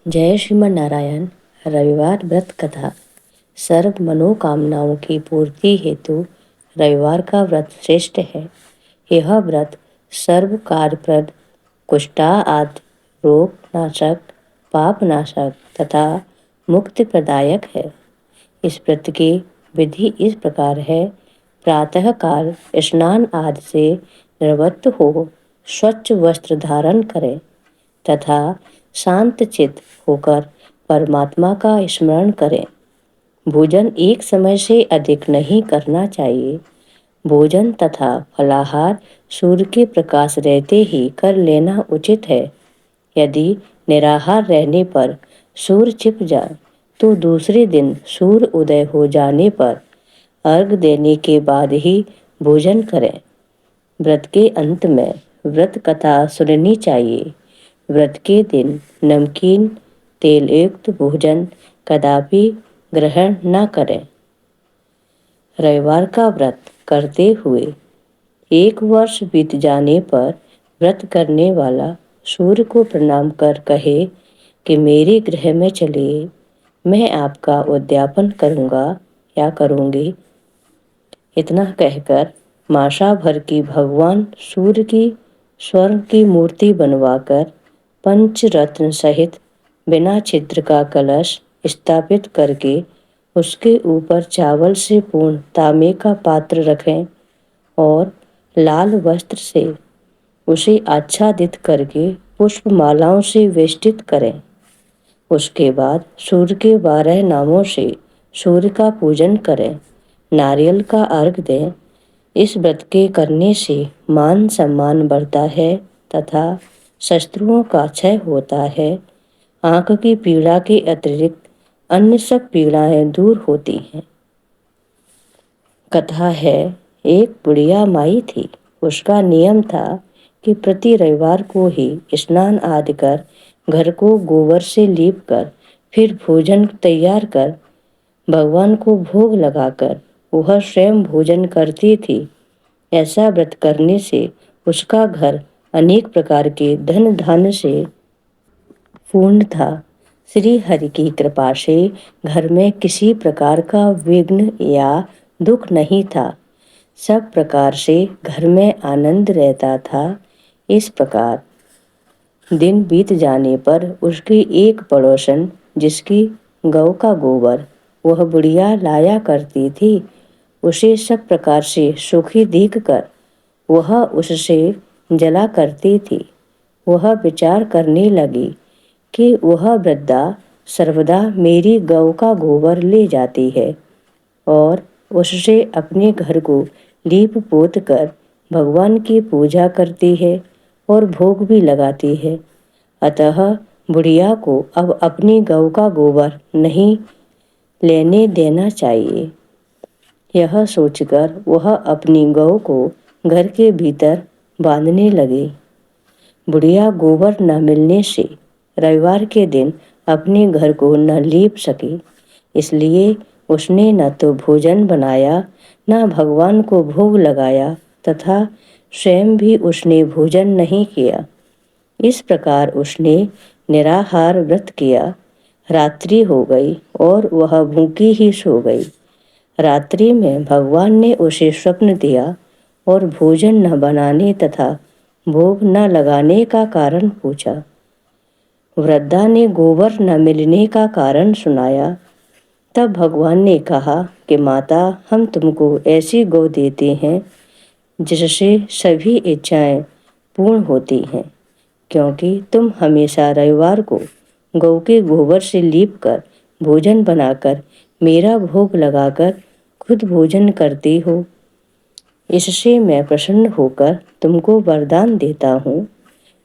जय श्रीमन नारायण। रविवार व्रत कथा। सर्व मनोकामनाओं की पूर्ति हेतु रविवार का व्रत श्रेष्ठ है। यह व्रत सर्व कार्यप्रद, कुष्ठा आदि रोग नाशक, पाप नाशक तथा मुक्ति प्रदायक है। इस व्रत की विधि इस प्रकार है। प्रातः काल स्नान आदि से निवृत्त हो स्वच्छ वस्त्र धारण करें तथा शांत चित्त होकर परमात्मा का स्मरण करें। भोजन एक समय से अधिक नहीं करना चाहिए। भोजन तथा फलाहार सूर्य के प्रकाश रहते ही कर लेना उचित है। यदि निराहार रहने पर सूर्य छिप जाए तो दूसरे दिन सूर्य उदय हो जाने पर अर्घ देने के बाद ही भोजन करें। व्रत के अंत में व्रत कथा सुननी चाहिए। व्रत के दिन नमकीन तेल युक्त भोजन कदापि ग्रहण न करें। रविवार का व्रत करते हुए 1 वर्ष बीत जाने पर व्रत करने वाला सूर्य को प्रणाम कर कहे कि मेरे गृह में चलिए, मैं आपका उद्यापन करूंगा या करूंगी। इतना कहकर मासा भर की भगवान सूर्य की स्वर्ण की मूर्ति बनवाकर पंचरत्न सहित बिना छिद्र का कलश स्थापित करके उसके ऊपर चावल से पूर्ण तांबे का पात्र रखें और लाल वस्त्र से उसे आच्छादित करके पुष्प मालाओं से वेष्टित करें। उसके बाद सूर्य के 12 नामों से सूर्य का पूजन करें, नारियल का अर्घ दें। इस व्रत के करने से मान सम्मान बढ़ता है तथा शत्रुओं का क्षय होता है। आंख की पीड़ा के अतिरिक्त अन्य सब पीड़ाएं दूर होती हैं। कथा है, एक बुढ़िया माई थी। उसका नियम था कि प्रति रविवार को ही स्नान आदि कर घर को गोबर से लीप कर फिर भोजन तैयार कर भगवान को भोग लगाकर वह स्वयं भोजन करती थी। ऐसा व्रत करने से उसका घर अनेक प्रकार के धन धान्य से पूर्ण था। श्री हरि की कृपा से घर में किसी प्रकार का विघ्न या दुख नहीं था। सब प्रकार से घर में आनंद रहता था। इस प्रकार दिन बीत जाने पर उसकी एक पड़ोसन, जिसकी गौ का गोबर वह बुढ़िया लाया करती थी, उसे सब प्रकार से सुखी देखकर वह उससे जला करती थी। वह विचार करने लगी कि वह वृद्धा सर्वदा मेरी गौ का गोबर ले जाती है और उससे अपने घर को लीप पोत कर भगवान की पूजा करती है और भोग भी लगाती है। अतः बुढ़िया को अब अपनी गौ का गोबर नहीं लेने देना चाहिए। यह सोचकर वह अपनी गौ को घर के भीतर बांधने लगी। बुढ़िया गोबर न मिलने से रविवार के दिन अपने घर को न लीप सकी, इसलिए उसने न तो भोजन बनाया न भगवान को भोग लगाया तथा स्वयं भी उसने भोजन नहीं किया। इस प्रकार उसने निराहार व्रत किया। रात्रि हो गई और वह भूखी ही सो गई। रात्रि में भगवान ने उसे स्वप्न दिया और भोजन न बनाने तथा भोग न लगाने का कारण पूछा। वृद्धा ने गोबर न मिलने का कारण सुनाया। तब भगवान ने कहा कि माता, हम तुमको ऐसी गौ देते हैं जिससे सभी इच्छाएं पूर्ण होती हैं, क्योंकि तुम हमेशा रविवार को गौ के गोबर से लीप कर भोजन बनाकर मेरा भोग लगाकर खुद भोजन करती हो। इससे मैं प्रसन्न होकर तुमको वरदान देता हूँ।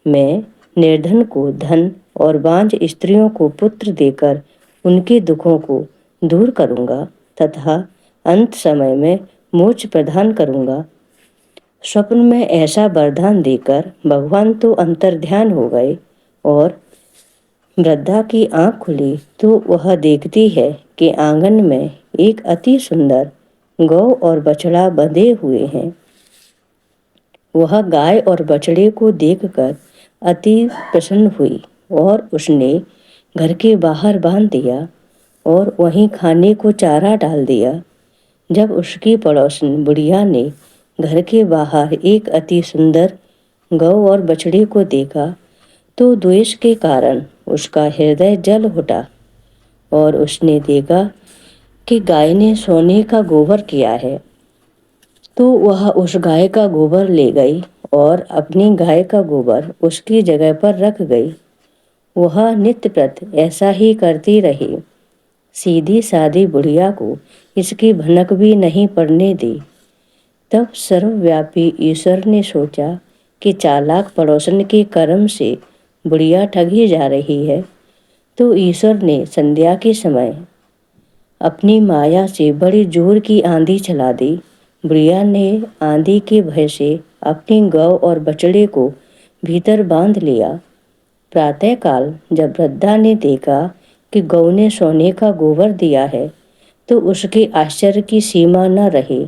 मैं निर्धन को धन और बांझ स्त्रियों को पुत्र देकर उनके दुखों को दूर करूँगा तथा अंत समय में मोक्ष प्रदान करूँगा। स्वप्न में ऐसा वरदान देकर भगवान तो अंतर्ध्यान हो गए और वृद्धा की आंख खुली तो वह देखती है कि आंगन में एक अति सुंदर गौ और बछड़ा बंधे हुए हैं। वह गाय और बछड़े को देखकर अति प्रसन्न हुई और उसने घर के बाहर बांध दिया और वहीं खाने को चारा डाल दिया। जब उसकी पड़ोसन बुढ़िया ने घर के बाहर एक अति सुंदर गौ और बछड़े को देखा तो द्वेष के कारण उसका हृदय जल उठा और उसने देखा कि गाय ने सोने का गोबर किया है, तो वह उस गाय का गोबर ले गई और अपनी गाय का गोबर उसकी जगह पर रख गई। वह नित्य प्रत ऐसा ही करती रही। सीधी सादी बुढ़िया को इसकी भनक भी नहीं पड़ने दी। तब सर्वव्यापी ईश्वर ने सोचा कि चालाक पड़ोसन के कर्म से बुढ़िया ठगी जा रही है, तो ईश्वर ने संध्या के समय अपनी माया से बड़ी जोर की आंधी चला दी। बुढ़िया ने आंधी के भय से अपनी गौ और बछड़े को भीतर बांध लिया। प्रातःकाल जब वृद्धा ने देखा कि गौ ने सोने का गोबर दिया है, तो उसके आश्चर्य की सीमा न रही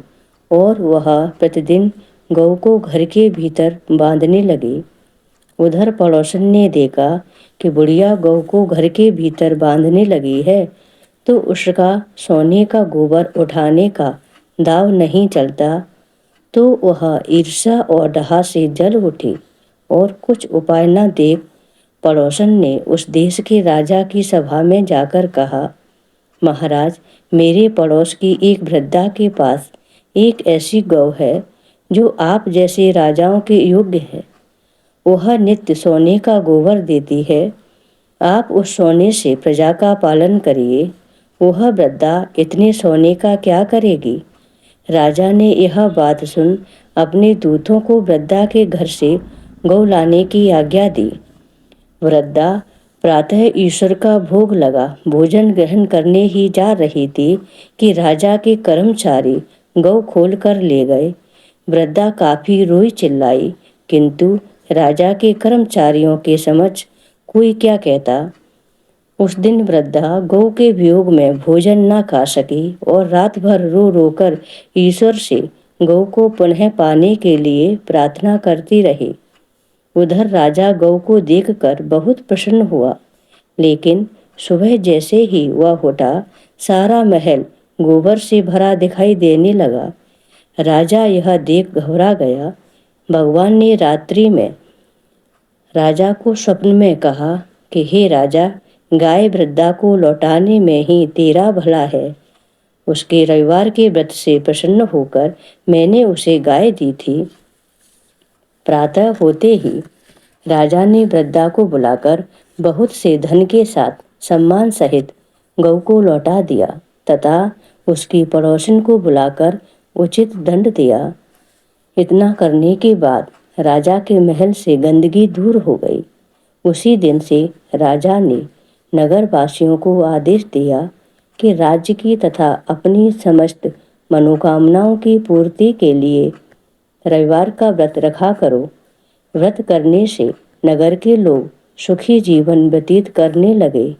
और वह प्रतिदिन गौ को घर के भीतर बांधने लगी। उधर पड़ोसन ने देखा कि बुढ़िया गौ को घर के भीतर बांधने लगी है, तो उसका सोने का गोबर उठाने का दाव नहीं चलता, तो वह ईर्ष्या और डहा से जल उठी और कुछ उपाय न देख पड़ोसन ने उस देश के राजा की सभा में जाकर कहा, महाराज, मेरे पड़ोस की एक वृद्धा के पास एक ऐसी गौ है जो आप जैसे राजाओं के योग्य है। वह नित्य सोने का गोबर देती है। आप उस सोने से प्रजा का पालन करिए। वह वृद्धा इतने सोने का क्या करेगी? राजा ने यह बात सुन अपने दूतों को वृद्धा के घर से गौ लाने की आज्ञा दी। वृद्धा प्रातः ईश्वर का भोग लगा भोजन ग्रहण करने ही जा रही थी कि राजा के कर्मचारी गौ खोल कर ले गए। वृद्धा काफी रोई चिल्लाई, किंतु राजा के कर्मचारियों के समक्ष कोई क्या कहता। उस दिन वृद्धा गौ के वियोग में भोजन न खा सकी और रात भर रो रो कर ईश्वर से गौ को पुनः पाने के लिए प्रार्थना करती रही। उधर राजा गौ को देखकर बहुत प्रसन्न हुआ, लेकिन सुबह जैसे ही वह उठा, सारा महल गोबर से भरा दिखाई देने लगा। राजा यह देख घबरा गया। भगवान ने रात्रि में राजा को स्वप्न में कहा कि हे राजा, गाय वृद्धा को लौटाने में ही तेरा भला है। उसके रविवार के व्रत से प्रसन्न होकर मैंने उसे गाय दी थी। प्रातः होते ही राजा ने वृद्धा को बुलाकर बहुत से धन के साथ सम्मान सहित गौ को लौटा दिया तथा उसकी पड़ोसन को बुलाकर उचित दंड दिया। इतना करने के बाद राजा के महल से गंदगी दूर हो गई। उसी दिन से राजा ने नगर वासियों को आदेश दिया कि राज्य की तथा अपनी समस्त मनोकामनाओं की पूर्ति के लिए रविवार का व्रत रखा करो। व्रत करने से नगर के लोग सुखी जीवन व्यतीत करने लगे।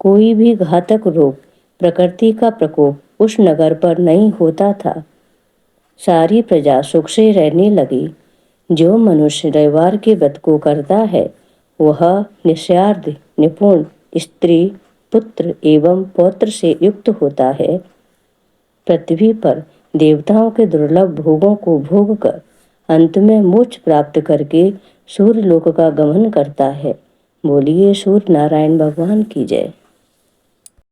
कोई भी घातक रोग, प्रकृति का प्रकोप उस नगर पर नहीं होता था। सारी प्रजा सुख से रहने लगी। जो मनुष्य रविवार के व्रत को करता है, वह निस्वार्थ, निपुण, स्त्री, पुत्र एवं पौत्र से युक्त होता है। पृथ्वी पर देवताओं के दुर्लभ भोगों को भोग कर अंत में मोक्ष प्राप्त करके सूर्य लोक का गमन करता है। बोलिए सूर्य नारायण भगवान की जय।